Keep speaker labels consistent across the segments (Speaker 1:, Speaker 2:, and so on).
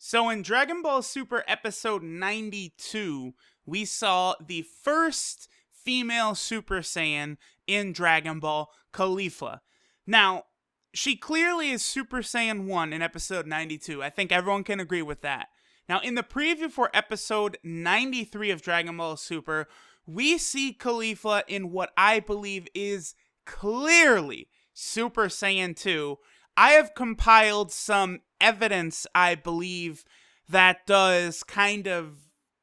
Speaker 1: So in Dragon Ball Super episode 92, we saw the first female Super Saiyan in Dragon Ball, Caulifla. Now, she clearly is Super Saiyan 1 in episode 92. I think everyone can agree with that. Now, in the preview for episode 93 of Dragon Ball Super, we see Caulifla in what I believe is clearly Super Saiyan 2. I have compiled some evidence, I believe, that does kind of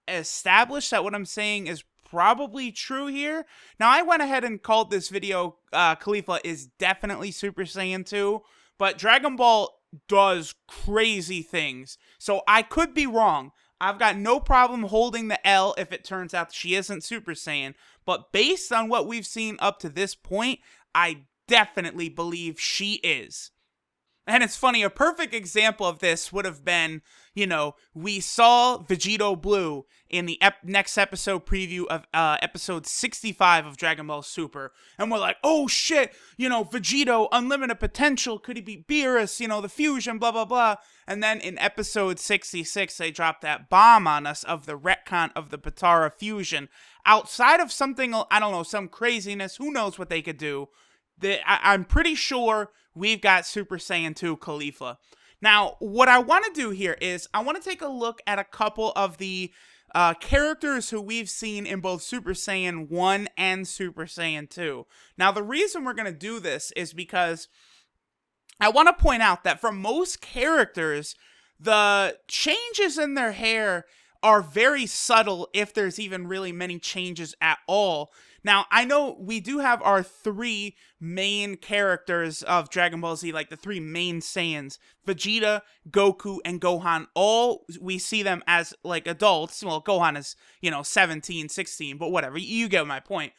Speaker 1: establish that what I'm saying is probably true here. Now, I went ahead and called this video Caulifla is definitely Super Saiyan 2, but Dragon Ball does crazy things. So I could be wrong. I've got no problem holding the L if it turns out she isn't Super Saiyan, but based on what we've seen up to this point, I definitely believe she is. And it's funny, a perfect example of this would have been, we saw Vegito Blue in the next episode preview of episode 65 of Dragon Ball Super. And we're like, oh shit, Vegito, unlimited potential, could he beat Beerus, the fusion, blah, blah, blah. And then in episode 66, they dropped that bomb on us of the retcon of the Potara fusion. Outside of something, I don't know, some craziness, who knows what they could do. I'm pretty sure we've got Super Saiyan 2 Caulifla. Now, what I want to do here is I want to take a look at a couple of the characters who we've seen in both Super Saiyan 1 and Super Saiyan 2. Now, the reason we're going to do this is because I want to point out that for most characters, the changes in their hair are very subtle if there's even really many changes at all. Now, I know we do have our three main characters of Dragon Ball Z, like the three main Saiyans, Vegeta, Goku, and Gohan. All, we see them as, like, adults. Well, Gohan is, 17, 16, but whatever. You get my point.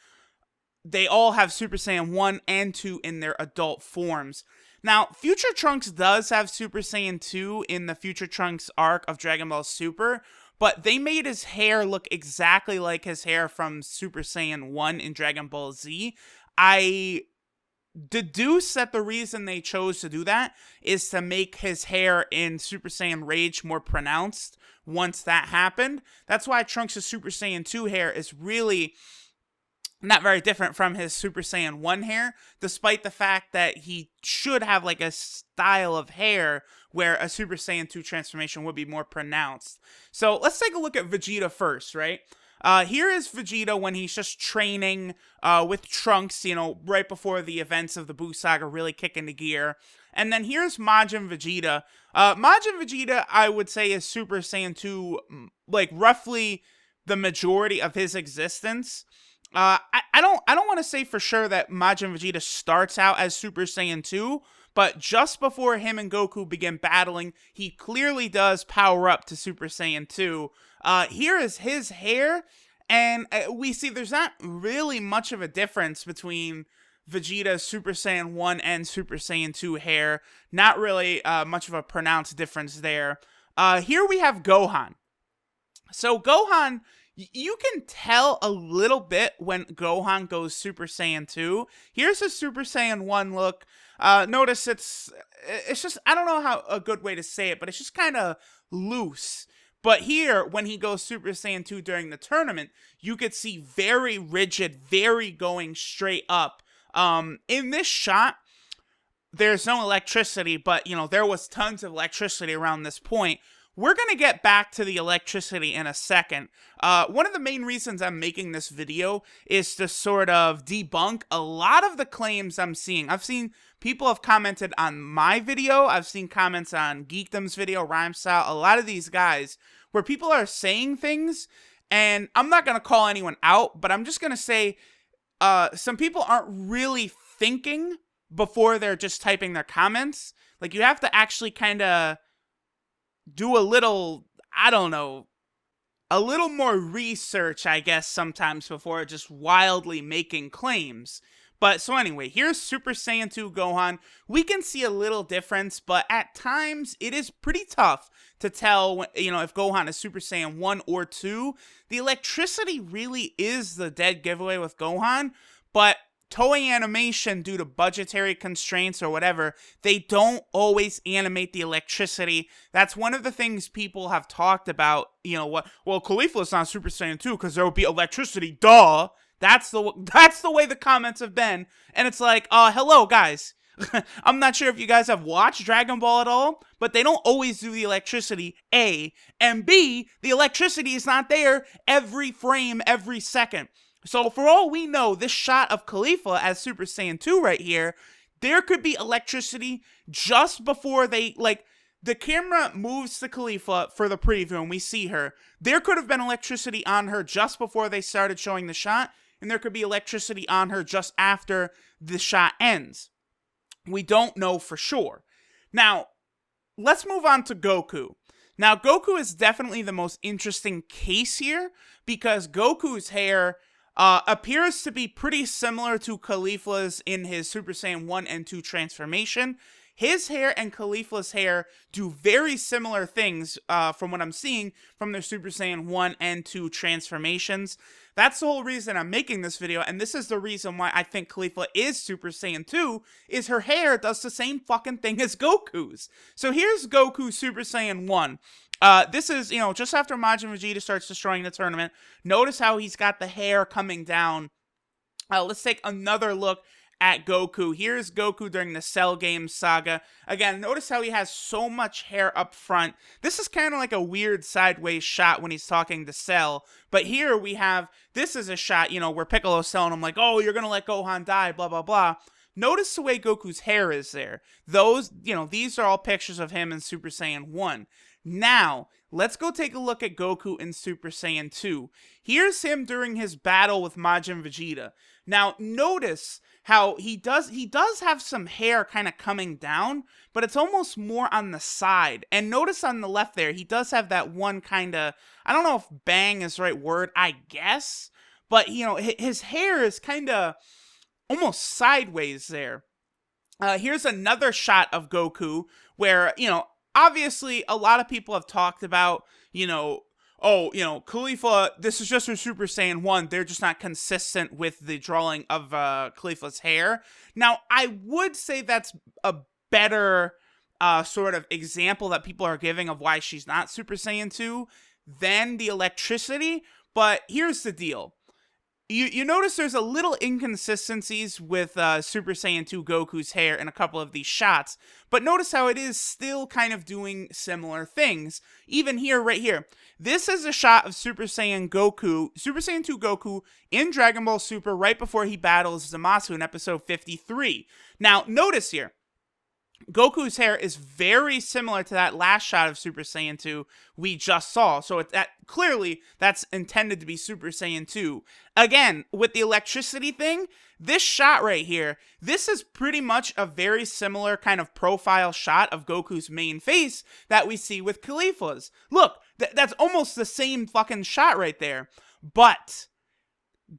Speaker 1: They all have Super Saiyan 1 and 2 in their adult forms. Now, Future Trunks does have Super Saiyan 2 in the Future Trunks arc of Dragon Ball Super, but they made his hair look exactly like his hair from Super Saiyan 1 in Dragon Ball Z. I deduce that the reason they chose to do that is to make his hair in Super Saiyan Rage more pronounced once that happened. That's why Trunks' Super Saiyan 2 hair is really not very different from his Super Saiyan 1 hair, despite the fact that he should have like a style of hair where a Super Saiyan 2 transformation would be more pronounced. So let's take a look at Vegeta first, right? Here is Vegeta when he's just training with Trunks, right before the events of the Buu Saga really kick into gear. And then here's Majin Vegeta. Majin Vegeta, I would say, is Super Saiyan 2, like roughly the majority of his existence. I don't want to say for sure that Majin Vegeta starts out as Super Saiyan 2, but just before him and Goku begin battling, he clearly does power up to Super Saiyan 2. Here is his hair, and we see there's not really much of a difference between Vegeta's Super Saiyan 1 and Super Saiyan 2 hair. Not really much of a pronounced difference there. Here we have Gohan. So Gohan, you can tell a little bit when Gohan goes Super Saiyan 2. Here's his Super Saiyan 1 look. Notice it's just, I don't know how a good way to say it, but it's just kind of loose. But here, when he goes Super Saiyan 2 during the tournament, you could see very rigid, very going straight up. In this shot, there's no electricity, but, there was tons of electricity around this point. We're going to get back to the electricity in a second. One of the main reasons I'm making this video is to sort of debunk a lot of the claims I'm seeing. I've seen people have commented on my video. I've seen comments on Geekdom's video, Rhymestyle, a lot of these guys, where people are saying things, and I'm not going to call anyone out, but I'm just going to say some people aren't really thinking before they're just typing their comments. Like, you have to actually kind of do a little, I don't know, a little more research, I guess, sometimes before just wildly making claims. But so anyway, here's Super Saiyan 2 Gohan. We can see a little difference, but at times it is pretty tough to tell, if Gohan is Super Saiyan 1 or 2. The electricity really is the dead giveaway with Gohan, but Toei Animation, due to budgetary constraints or whatever, they don't always animate the electricity. That's one of the things people have talked about. You know what? Well, Caulifla's not Super Saiyan 2 because there would be electricity. Duh. That's the way the comments have been. And it's like, hello guys. I'm not sure if you guys have watched Dragon Ball at all, but they don't always do the electricity, A. And B, the electricity is not there every frame, every second. So for all we know, this shot of Caulifla as Super Saiyan 2 right here, there could be electricity just before they, like, the camera moves to Caulifla for the preview and we see her. There could have been electricity on her just before they started showing the shot, and there could be electricity on her just after the shot ends. We don't know for sure. Now, let's move on to Goku. Now, Goku is definitely the most interesting case here because Goku's hair appears to be pretty similar to Caulifla's in his Super Saiyan 1 and 2 transformation. His hair and Caulifla's hair do very similar things from what I'm seeing from their Super Saiyan 1 and 2 transformations. That's the whole reason I'm making this video, and this is the reason why I think Caulifla is Super Saiyan 2, is her hair does the same fucking thing as Goku's. So here's Goku Super Saiyan 1. This is, just after Majin Vegeta starts destroying the tournament. Notice how he's got the hair coming down. Let's take another look at Goku. Here's Goku during the Cell Game saga. Again, notice how he has so much hair up front. This is kind of like a weird sideways shot when he's talking to Cell. But here we have, this is a shot, where Piccolo's telling him, like, oh, you're gonna let Gohan die, blah, blah, blah. Notice the way Goku's hair is there. Those, these are all pictures of him in Super Saiyan 1. Now, let's go take a look at Goku in Super Saiyan 2. Here's him during his battle with Majin Vegeta. Now, notice how he does have some hair kind of coming down, but it's almost more on the side. And notice on the left there, he does have that one kind of, I don't know if bang is the right word, I guess. But, his hair is kind of almost sideways there. Here's another shot of Goku where, obviously, a lot of people have talked about, Caulifla, this is just her Super Saiyan 1. They're just not consistent with the drawing of Caulifla's hair. Now, I would say that's a better sort of example that people are giving of why she's not Super Saiyan 2 than the electricity. But here's the deal. You notice there's a little inconsistencies with Super Saiyan 2 Goku's hair in a couple of these shots, but notice how it is still kind of doing similar things. Even here, right here. This is a shot of Super Saiyan 2 Goku in Dragon Ball Super right before he battles Zamasu in episode 53. Now, notice here. Goku's hair is very similar to that last shot of Super Saiyan 2 we just saw. So clearly that's intended to be Super Saiyan 2. Again, with the electricity thing, this shot right here, this is pretty much a very similar kind of profile shot of Goku's main face that we see with Caulifla's. Look, that's almost the same fucking shot right there. But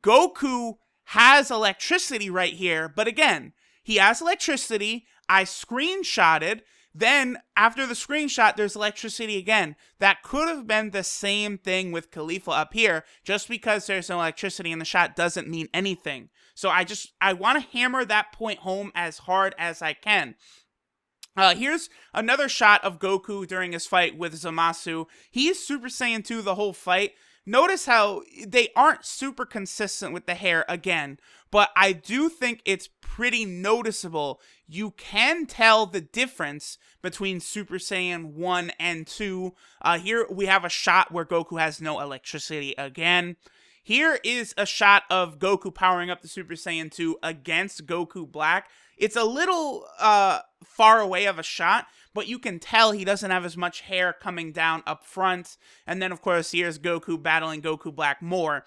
Speaker 1: Goku has electricity right here. But again, he has electricity. I screenshotted, then after the screenshot, there's electricity again. That could have been the same thing with Caulifla up here. Just because there's no electricity in the shot doesn't mean anything. So I want to hammer that point home as hard as I can. Here's another shot of Goku during his fight with Zamasu. He's Super Saiyan 2 the whole fight. Notice how they aren't super consistent with the hair again, but I do think it's pretty noticeable. You can tell the difference between Super Saiyan 1 and 2. Here we have a shot where Goku has no electricity again. Here is a shot of Goku powering up the Super Saiyan 2 against Goku Black. It's a little far away of a shot, but you can tell he doesn't have as much hair coming down up front. And then, of course, here's Goku battling Goku Black more.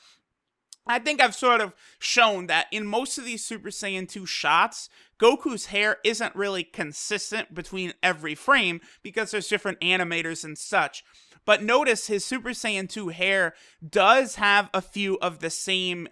Speaker 1: I think I've sort of shown that in most of these Super Saiyan 2 shots, Goku's hair isn't really consistent between every frame because there's different animators and such. But notice his Super Saiyan 2 hair does have a few of the same,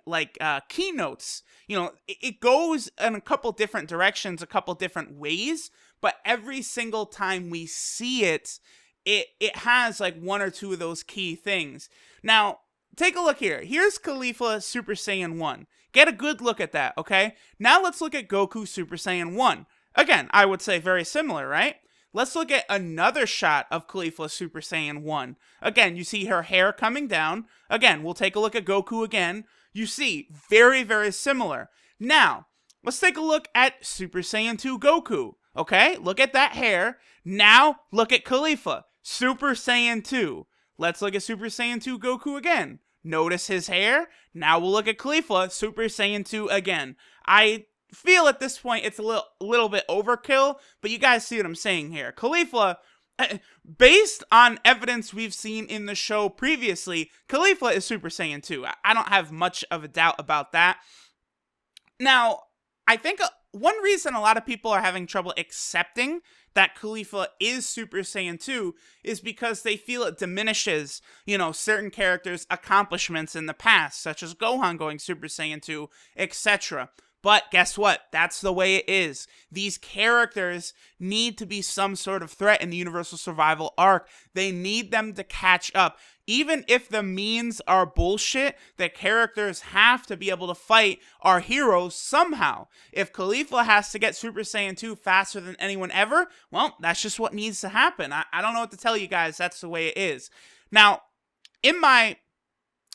Speaker 1: keynotes. It goes in a couple different directions, a couple different ways, but every single time we see it, it has, one or two of those key things. Now, take a look here. Here's Caulifla Super Saiyan 1. get a good look at that, okay? Now let's look at Goku Super Saiyan 1. Again, I would say very similar, right? Let's look at another shot of Caulifla Super Saiyan 1. Again, you see her hair coming down. Again, we'll take a look at Goku again. You see, very, very similar. Now, let's take a look at Super Saiyan 2 Goku. Okay, look at that hair. Now, look at Caulifla, Super Saiyan 2. Let's look at Super Saiyan 2 Goku again. Notice his hair. Now we'll look at Caulifla, Super Saiyan 2 again. I feel at this point it's a little bit overkill, but you guys see what I'm saying here. Caulifla, based on evidence we've seen in the show previously, Caulifla is Super Saiyan 2. I don't have much of a doubt about that. Now, I think one reason a lot of people are having trouble accepting that Caulifla is Super Saiyan 2 is because they feel it diminishes, certain characters' accomplishments in the past, such as Gohan going Super Saiyan 2, etc. But guess what? That's the way it is. These characters need to be some sort of threat in the Universal Survival arc. They need them to catch up. Even if the means are bullshit, the characters have to be able to fight our heroes somehow. If Caulifla has to get Super Saiyan 2 faster than anyone ever, well, that's just what needs to happen. I don't know what to tell you guys. That's the way it is. Now, in my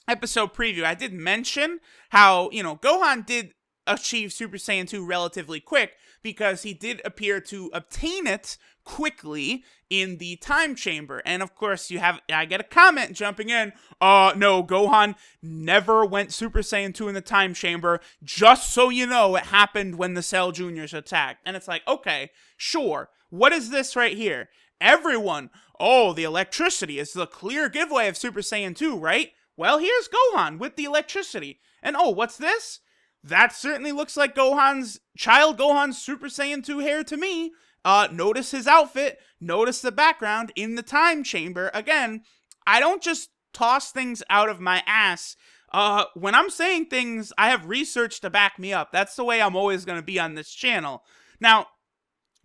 Speaker 1: episode preview, I did mention how, Gohan did achieve Super Saiyan 2 relatively quick because he did appear to obtain it quickly in the time chamber. And of course, I get a comment jumping in, no, Gohan never went Super Saiyan 2 in the time chamber, just so you know it happened when the Cell Juniors attacked. And it's like, okay, sure, what is this right here? Everyone, the electricity is the clear giveaway of Super Saiyan 2, right? Well, here's Gohan with the electricity. And what's this? That certainly looks like Gohan's Super Saiyan 2 hair to me. Notice his outfit. Notice the background in the time chamber. Again, I don't just toss things out of my ass. When I'm saying things, I have research to back me up. That's the way I'm always going to be on this channel. Now,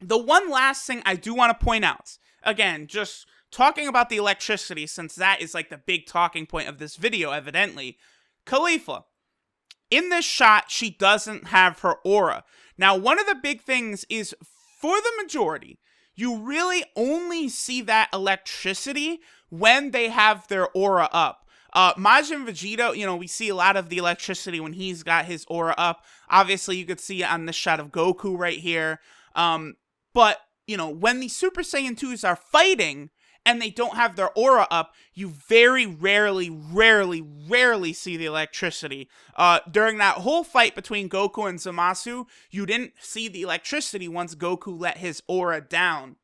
Speaker 1: the one last thing I do want to point out, again, just talking about the electricity, since that is like the big talking point of this video, evidently. Caulifla. In this shot, she doesn't have her aura. Now, one of the big things is, for the majority, you really only see that electricity when they have their aura up. Majin Vegeta, we see a lot of the electricity when he's got his aura up. Obviously, you could see it on this shot of Goku right here. But, when the Super Saiyan 2s are fighting and they don't have their aura up, you very rarely see the electricity. During that whole fight between Goku and Zamasu, you didn't see the electricity once Goku let his aura down.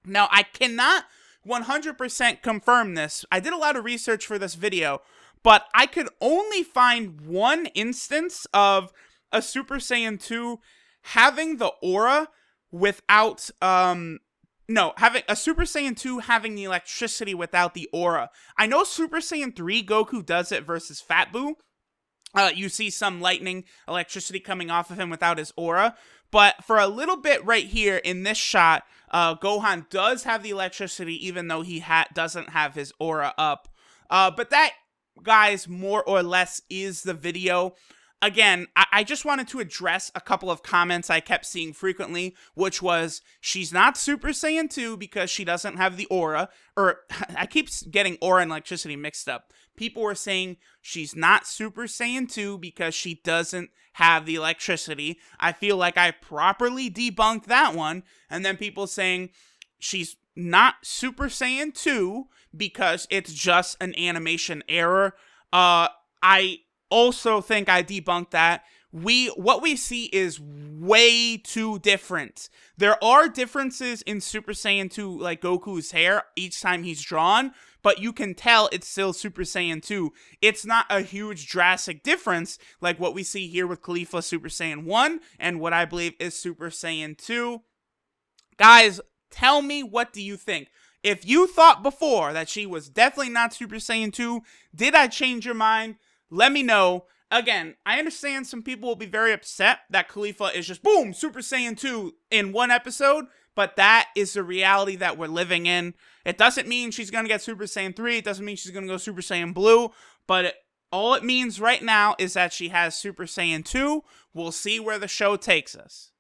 Speaker 1: Now, I cannot 100% confirm this. I did a lot of research for this video, but I could only find one instance of a Super Saiyan 2 having the aura without, having a Super Saiyan 2 having the electricity without the aura. I know Super Saiyan 3 Goku does it versus Fat Buu. You see some lightning, electricity coming off of him without his aura. But for a little bit right here in this shot, Gohan does have the electricity even though he doesn't have his aura up. But that, guys, more or less is the video. Again, I just wanted to address a couple of comments I kept seeing frequently, which was, she's not Super Saiyan 2 because she doesn't have the aura, or I keep getting aura and electricity mixed up. People were saying she's not Super Saiyan 2 because she doesn't have the electricity. I feel like I properly debunked that one, and then people saying she's not Super Saiyan 2 because it's just an animation error. I also think I debunked that. What we see is way too different. There are differences in Super Saiyan 2, like Goku's hair, each time he's drawn, but you can tell it's still Super Saiyan 2. It's not a huge drastic difference like what we see here with Caulifla Super Saiyan 1 and what I believe is Super Saiyan 2. Guys, tell me, what do you think? If you thought before that she was definitely not Super Saiyan 2, did I change your mind? Let me know. Again, I understand some people will be very upset that Caulifla is just, boom, Super Saiyan 2 in one episode, but that is the reality that we're living in. It doesn't mean she's going to get Super Saiyan 3, it doesn't mean she's going to go Super Saiyan Blue, but All it means right now is that she has Super Saiyan 2. We'll see where the show takes us.